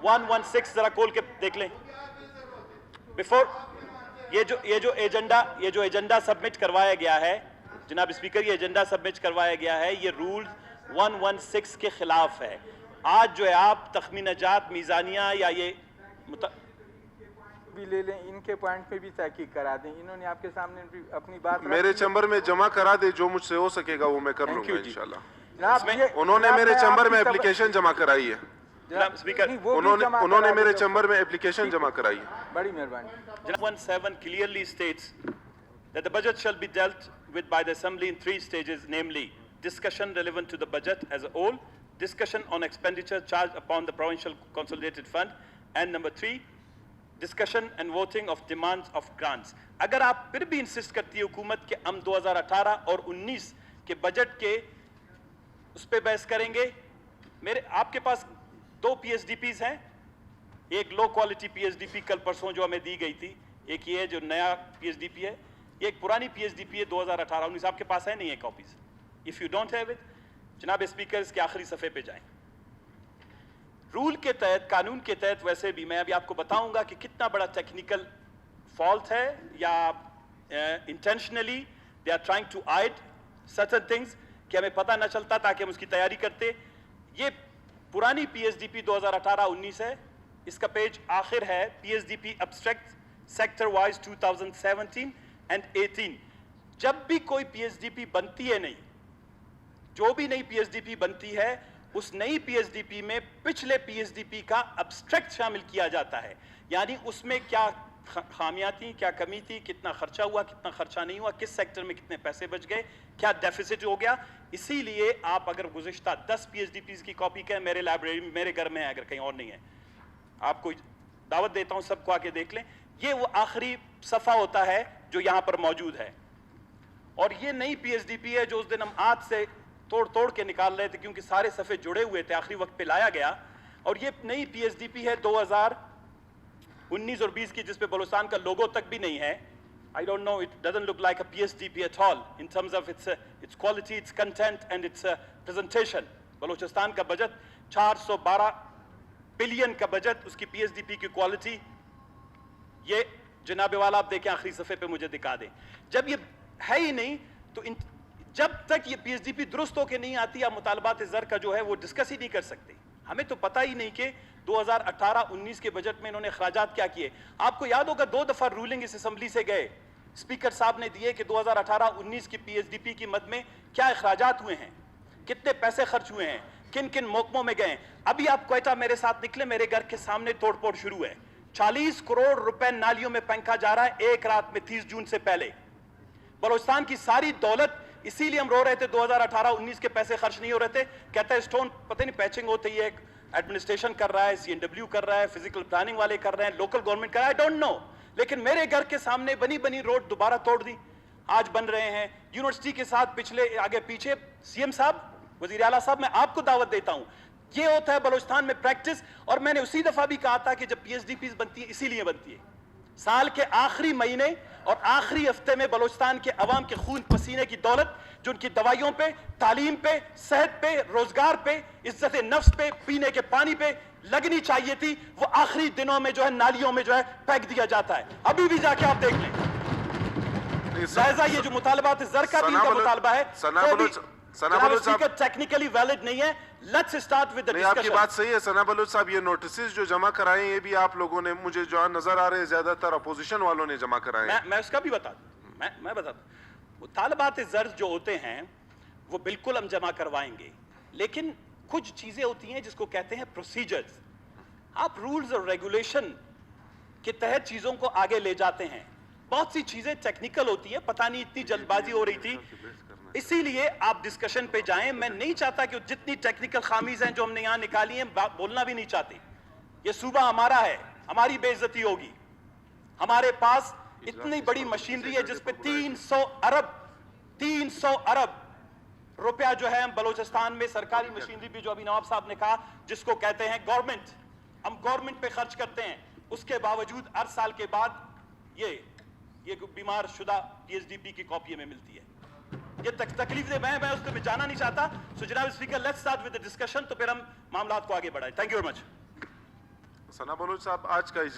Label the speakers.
Speaker 1: 116 जरा खोल के देख लें बिफोर ये जो एजेंडा सबमिट करवाया गया है जनाब स्पीकर, ये एजेंडा सबमिट करवाया गया है, ये रूल 116 के खिलाफ है। आज जो है आप तखमीनाजात मीज़ानिया या ये
Speaker 2: भी ले लें, इनके पॉइंट पे भी तहकीक करा दें। इन्होंने आपके सामने अपनी बात
Speaker 3: मेरे चैम्बर में जमा करा दे, जो मुझसे हो सकेगा वो मैं कर लूंगा इंशाल्लाह। उन्होंने मेरे चैम्बर में एप्लीकेशन जमा कराई है, उन्होंने मेरे चैम्बर में एप्लीकेशन जमा कराई है।
Speaker 2: बड़ी मेहरबानी।
Speaker 1: 117 clearly states that the budget shall be dealt with by the assembly in 3 stages, namely discussion relevant to the budget as a whole, discussion on expenditure charged upon the provincial consolidated fund, and number 3 discussion and voting of demands of grants. अगर आप फिर भी insist करती है हुकूमत के हम 2018 और 19 के बजट के उस पे बहस करेंगे, आपके पास 2 PSDPs हैं, एक लो क्वालिटी PSDP कल परसों जो हमें दी गई थी, एक ये जो नया PSDP है, एक पुरानी PSDP है 2018-19, आपके पास है नहीं है copies? If you don't have it, जनाब स्पीकर इसके आखिरी सफ़े पे जाएं। रूल के तहत, कानून के तहत वैसे भी मैं अभी आपको बताऊंगा कि कितना बड़ा टेक्निकल फॉल्ट है या intentionally they are trying to hide certain things कि हमें पता न चलता ताकि हम उसकी तैयारी करते। ये पुरानी PSDP 2018-19 है, इसका पेज आखिर है PSDP abstract sector wise 2017 and 18। जब भी कोई PSDP बनती है, नहीं जो भी नई PSDP बनती है, उस नई PSDP में पिछले PSDP का एब्स्ट्रैक्ट शामिल किया जाता है, यानी उसमें क्या खामियां थी, क्या कमी थी, कितना खर्चा हुआ, कितना खर्चा नहीं हुआ, किस सेक्टर में कितने पैसे बच गए, क्या डेफिसिट हो गया। इसीलिए आप अगर गुज़िश्ता 10 PSDPs की कॉपी करें, मेरे लाइब्रेरी में मेरे घर में है, अगर कहीं और नहीं है, आपको दावत देता हूं सबको आके देख लें। ये वो आखिरी सफ़ा होता है जो यहाँ पर मौजूद है, और ये नई PSDP है जो उस दिन हम हाथ से तोड़ के निकाल रहे थे क्योंकि सारे सफ़े जुड़े हुए थे, आखिरी वक्त पे लाया गया। और ये नई PSDP है 2019 और 20 की, जिसपे बलूचिस्तान का लोगो तक भी नहीं है। I don't know, it doesn't look like a PSDP at all in terms of its quality, its content and its presentation. Balochistan का बजट 412 बिलियन का बजट, उसकी PSDP की क्वालिटी ये जनाब वाला आप देखें आखिरी सफ़े पे मुझे दिखा दें। जब ये है ही नहीं तो जब तक ये PSDP दुरुस्त होकर नहीं आती, आप मुतालबात ज़र का जो है वो डिस्कस ही नहीं कर सकते। हमें तो पता ही नहीं कि 2018-19 के बजट में इन्होंने अखराजात क्या किए। आपको याद होगा 2 दफ़ा रूलिंग इस असम्बली से गए, स्पीकर साहब ने दिए कि 2018-19 की PSDP की मद में क्या अखराजात हुए हैं, कितने पैसे खर्च हुए हैं, किन किन महकमों में गए। अभी आप क्वेटा मेरे साथ निकले, मेरे घर के सामने तोड़फोड़ शुरू है, 40 करोड़ रुपए नालियों में फेंका जा रहा है एक रात में 30 जून से पहले। बलूचिस्तान की सारी दौलत, इसीलिए हम रो रहे थे 2018-19 के पैसे खर्च नहीं हो रहे थे। कहता है स्टोन पता नहीं पैचिंग होती है, एडमिनिस्ट्रेशन कर रहा है, CNW कर रहा है, फिजिकल प्लानिंग वाले कर रहे हैं, लोकल गवर्नमेंट कर रहा है, आई डोंट नो। लेकिन मेरे घर के सामने बनी रोड दोबारा तोड़ दी, आज बन रहे हैं। यूनिवर्सिटी के साथ पिछले आगे पीछे, CM साहब, वजीर आला साहब, मैं आपको दावत देता हूं, ये होता है बलूचिस्तान में प्रैक्टिस। और मैंने उसी दफा भी कहा था कि जब PSDPs बनती है इसीलिए बनती है, साल के आखिरी महीने और आखिरी हफ्ते में बलूचिस्तान के अवाम के खून पसीने की दौलत जो उनकी दवाइयों पे, तालीम पे, सेहत पे, रोजगार पे, इज्जत नफ्स पे, पीने के पानी पे लगनी चाहिए थी, वो आखिरी दिनों में जो है नालियों में जो है फेंक दिया जाता है। अभी भी जाके आप देख लें। लिहाजा ये जो मुतालबात ज़र का भी का मुतालबा है टेक्निकली वैलिड नहीं है। Let's start with the discussion.
Speaker 3: आपकी बात सही है सना बलूच साहब, ये नोटिस जो जमा कराए ये भी आप लोगों ने, मुझे जो नजर आ रहे हैं ज्यादातर अपोजिशन वालों ने जमा कराए।
Speaker 1: मैं उसका भी बता दूं, मैं बता दूं, मुतालबात ज़र जो होते हैं वो बिल्कुल हम जमा करवाएंगे, लेकिन कुछ चीजें होती हैं जिसको कहते हैं प्रोसीजर्स। आप रूल्स और रेगुलेशन के तहत चीजों को आगे ले जाते हैं। बहुत सी चीजें टेक्निकल होती है, पता नहीं इतनी जल्दबाजी हो रही थी, इसीलिए आप डिस्कशन पे जाएं। मैं नहीं चाहता कि जितनी टेक्निकल खामीज हैं जो हमने यहां निकाली हैं, बोलना भी नहीं चाहते। ये सूबा हमारा है, हमारी बेइज्जती होगी। हमारे पास इतनी बड़ी मशीनरी है जिसपे 300 अरब रुपया जो है हम बलूचिस्तान में सरकारी मशीनरी भी, जो अभी नवाब साहब ने कहा, जिसको कहते हैं गवर्नमेंट, हम गवर्नमेंट पे खर्च करते हैं। उसके बावजूद हर साल के बाद ये बीमार शुदा PSDP की कॉपी में मिलती है। ये तकलीफ दे, मैं उस पर जाना नहीं चाहता। सो जनाब speaker, let's start with the discussion, तो फिर हम मामलात को आगे बढ़ाएं। Thank you very much.
Speaker 3: Sana Baloch साहब आज का